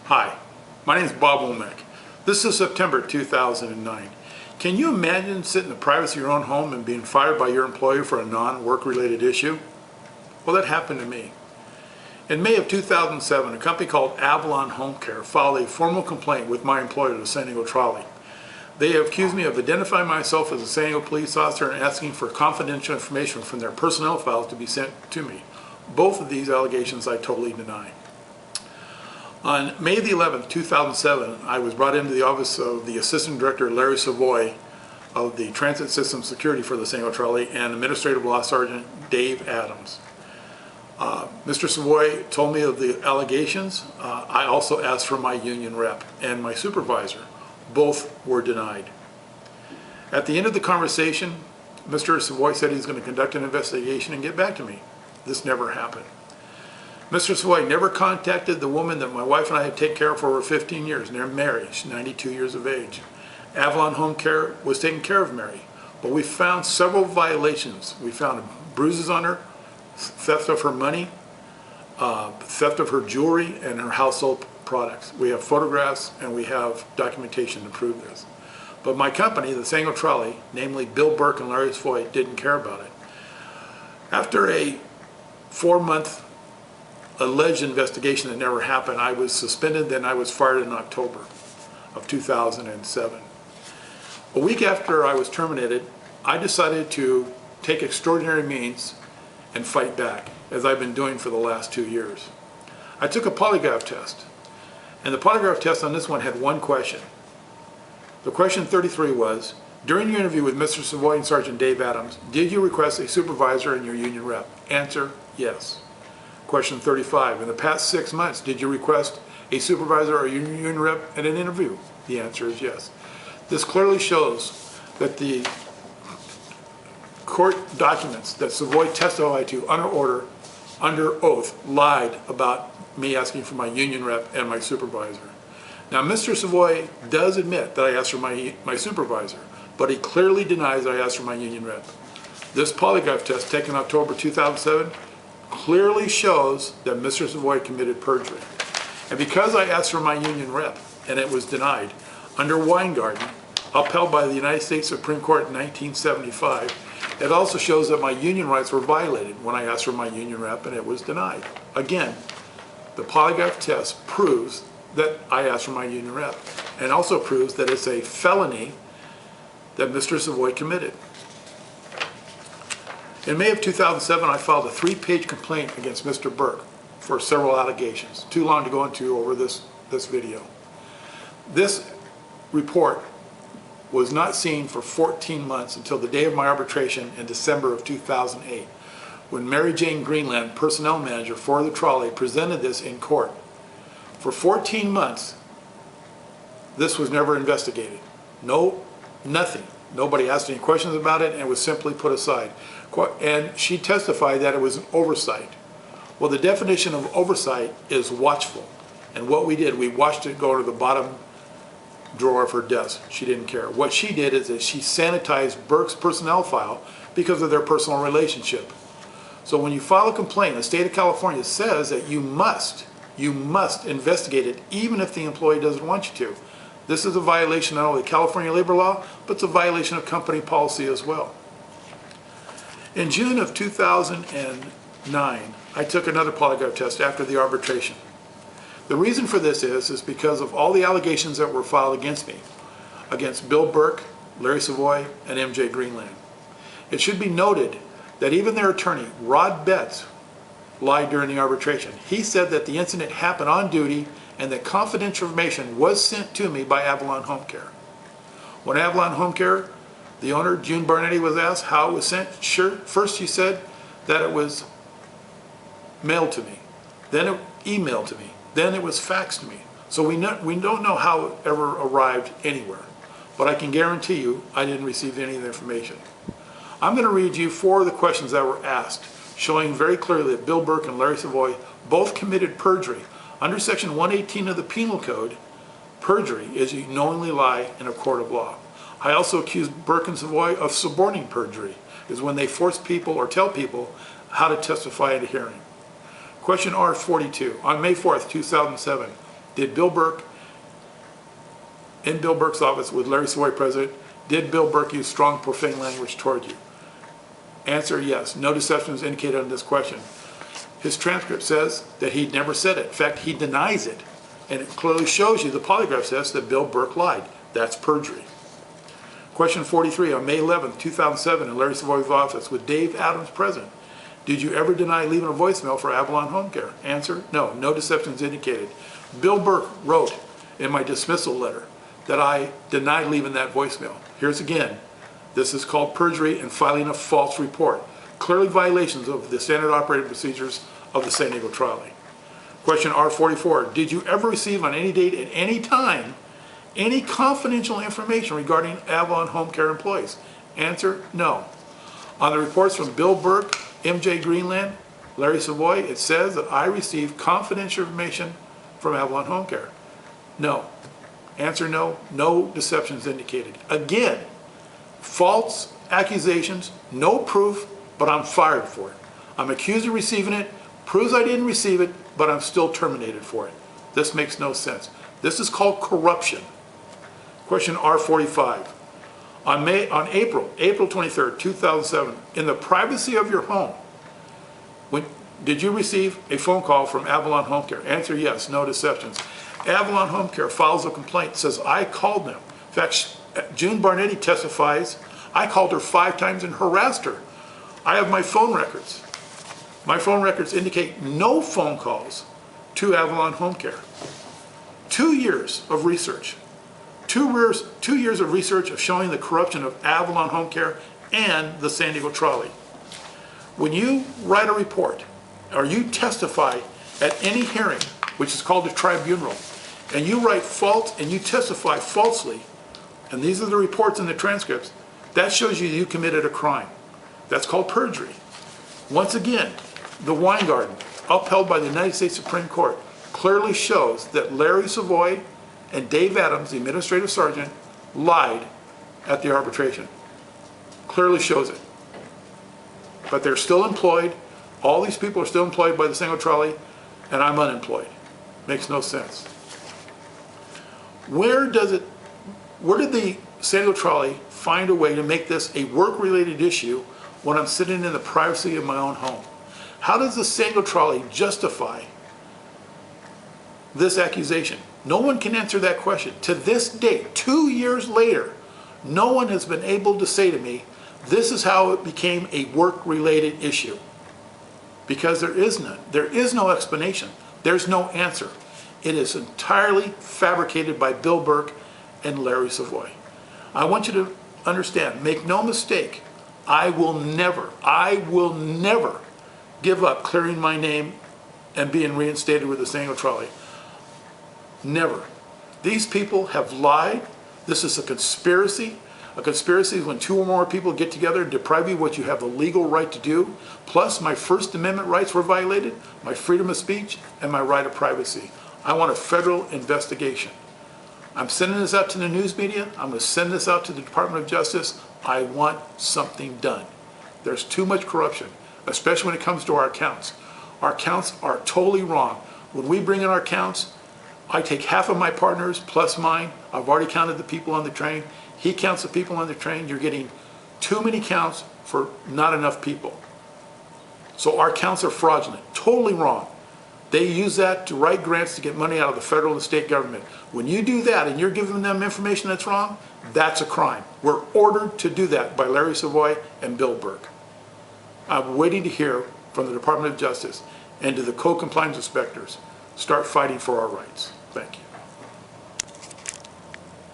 Hi, my name is Bob Womack. This is September 2009. Can you imagine sitting in the privacy of your own home and being fired by your employer for a non-work related issue? Well, that happened to me. In May of 2007, a company called Avalon Home Care filed a formal complaint with my employer, the San Diego Trolley. They accused me of identifying myself as a San Diego police officer and asking for confidential information from their personnel files to be sent to me. Both of these allegations I totally deny. On May the 11th, 2007, I was brought into the office of the Assistant Director Larry Savoy of the Transit System Security for the San Diego Trolley and Administrative Law Sergeant Dave Adams. Mr. Savoy told me of the allegations. I also asked for my union rep and my supervisor. Both were denied. At the end of the conversation, Mr. Savoy said he's going to conduct an investigation and get back to me. This never happened. Mr. Savoy never contacted the woman that my wife and I had taken care of for over 15 years. They're married. She's 92 years of age. Avalon Home Care was taking care of Mary, but we found several violations. We found bruises on her, theft of her money, theft of her jewelry, and her household products. We have photographs and we have documentation to prove this. But my company, the San Diego Trolley, namely Bill Burke and Larry Savoy, didn't care about it. After a 4-month alleged investigation that never happened, I was suspended, then I was fired in October of 2007. A week after I was terminated, I decided to take extraordinary means and fight back, as I've been doing for the last 2 years. I took a polygraph test, and the polygraph test on this one had one question. The question 33 was, during your interview with Mr. Savoy and Sergeant Dave Adams, did you request a supervisor and your union rep? Answer, yes. Question 35, in the past 6 months, did you request a supervisor or union rep at an interview? The answer is yes. This clearly shows that the court documents that Savoy testified to under oath, lied about me asking for my union rep and my supervisor. Now, Mr. Savoy does admit that I asked for my supervisor, but he clearly denies that I asked for my union rep. This polygraph test taken in October 2007 clearly shows that Mr. Savoy committed perjury. And because I asked for my union rep and it was denied, under Weingarten, upheld by the United States Supreme Court in 1975, it also shows that my union rights were violated when I asked for my union rep and it was denied. Again, the polygraph test proves that I asked for my union rep and also proves that it's a felony that Mr. Savoy committed. In May of 2007, I filed a 3-page complaint against Mr. Burke for several allegations. Too long to go into over this video. This report was not seen for 14 months until the day of my arbitration in December of 2008, when Mary Jane Greenland, personnel manager for the Trolley, presented this in court. For 14 months, this was never investigated. Nothing. Nobody asked any questions about it, and it was simply put aside. And she testified that it was an oversight. Well, the definition of oversight is watchful. And what we did, we watched it go to the bottom drawer of her desk. She didn't care. What she did is that she sanitized Burke's personnel file because of their personal relationship. So when you file a complaint, the state of California says that you must investigate it even if the employee doesn't want you to. This is a violation not only of California labor law, but it's a violation of company policy as well. In June of 2009, I took another polygraph test after the arbitration. The reason for this is because of all the allegations that were filed against me, against Bill Burke, Larry Savoy, and MJ Greenland. It should be noted that even their attorney, Rod Betts, lied during the arbitration. He said that the incident happened on duty and that confidential information was sent to me by Avalon Home Care. When Avalon Home Care, the owner, June Barnetti, was asked how it was sent, first she said that it was mailed to me, then it emailed to me, then it was faxed to me. So we don't know how it ever arrived anywhere, but I can guarantee you I didn't receive any of the information. I'm going to read you 4 of the questions that were asked, showing very clearly that Bill Burke and Larry Savoy both committed perjury. Under Section 118 of the Penal Code, perjury is you knowingly lie in a court of law. I also accused Burke and Savoy of suborning perjury, is when they force people or tell people how to testify at a hearing. Question R42. On May 4th, 2007, Did Bill Burke, in Bill Burke's office with Larry Savoy president, did Bill Burke use strong profane language toward you? Answer, yes. No deception is indicated on this question. His transcript says that he never said it. In fact, he denies it. And it clearly shows you, the polygraph says that Bill Burke lied. That's perjury. Question 43, on May 11, 2007, in Larry Savoy's office with Dave Adams present, did you ever deny leaving a voicemail for Avalon Home Care? Answer, no. No deception is indicated. Bill Burke wrote in my dismissal letter that I denied leaving that voicemail. Here's again. This is called perjury and filing a false report. Clearly violations of the standard operating procedures of the San Diego Trolley. Question R44, did you ever receive on any date at any time any confidential information regarding Avalon Home Care employees? Answer, no. On the reports from Bill Burke, MJ Greenland, Larry Savoy, it says that I received confidential information from Avalon Home Care. No. Answer, no. No deceptions indicated. Again, false accusations, no proof, but I'm fired for it. I'm accused of receiving it, proves I didn't receive it, but I'm still terminated for it. This makes no sense. This is called corruption. Question R45. On April 23rd, 2007, in the privacy of your home, did you receive a phone call from Avalon Home Care? Answer, yes. No deceptions. Avalon Home Care files a complaint, says I called them. In fact, June Barnetti testifies, I called her 5 times and harassed her. I have my phone records. My phone records indicate no phone calls to Avalon Home Care. 2 years of research. 2 years of research of showing the corruption of Avalon Home Care and the San Diego Trolley. When you write a report or you testify at any hearing, which is called a tribunal, and you write false and you testify falsely, and these are the reports and the transcripts, that shows you committed a crime. That's called perjury. Once again, the Weingarten, upheld by the United States Supreme Court, clearly shows that Larry Savoy and Dave Adams, the administrative sergeant, lied at the arbitration. Clearly shows it. But they're still employed. All these people are still employed by the San Diego Trolley, and I'm unemployed. Makes no sense. Where did the San Diego Trolley find a way to make this a work-related issue when I'm sitting in the privacy of my own home? How does the San Diego Trolley justify this accusation? No one can answer that question. To this date, 2 years later, no one has been able to say to me, this is how it became a work-related issue. Because there is none. There is no explanation. There's no answer. It is entirely fabricated by Bill Burke and Larry Savoy. I want you to understand, make no mistake, I will never give up clearing my name and being reinstated with the San Diego Trolley. Never. These people have lied. This is a conspiracy. A conspiracy is when 2 or more people get together and deprive you of what you have the legal right to do. Plus, my First Amendment rights were violated, my freedom of speech, and my right of privacy. I want a federal investigation. I'm sending this out to the news media. I'm going to send this out to the Department of Justice. I want something done. There's too much corruption, especially when it comes to our accounts. Our accounts are totally wrong. When we bring in our accounts, I take half of my partners plus mine. I've already counted the people on the train. He counts the people on the train. You're getting too many counts for not enough people. So our counts are fraudulent, totally wrong. They use that to write grants to get money out of the federal and state government. When you do that and you're giving them information that's wrong, that's a crime. We're ordered to do that by Larry Savoy and Bill Burke. I'm waiting to hear from the Department of Justice and to the co-compliance inspectors start fighting for our rights. Thank you.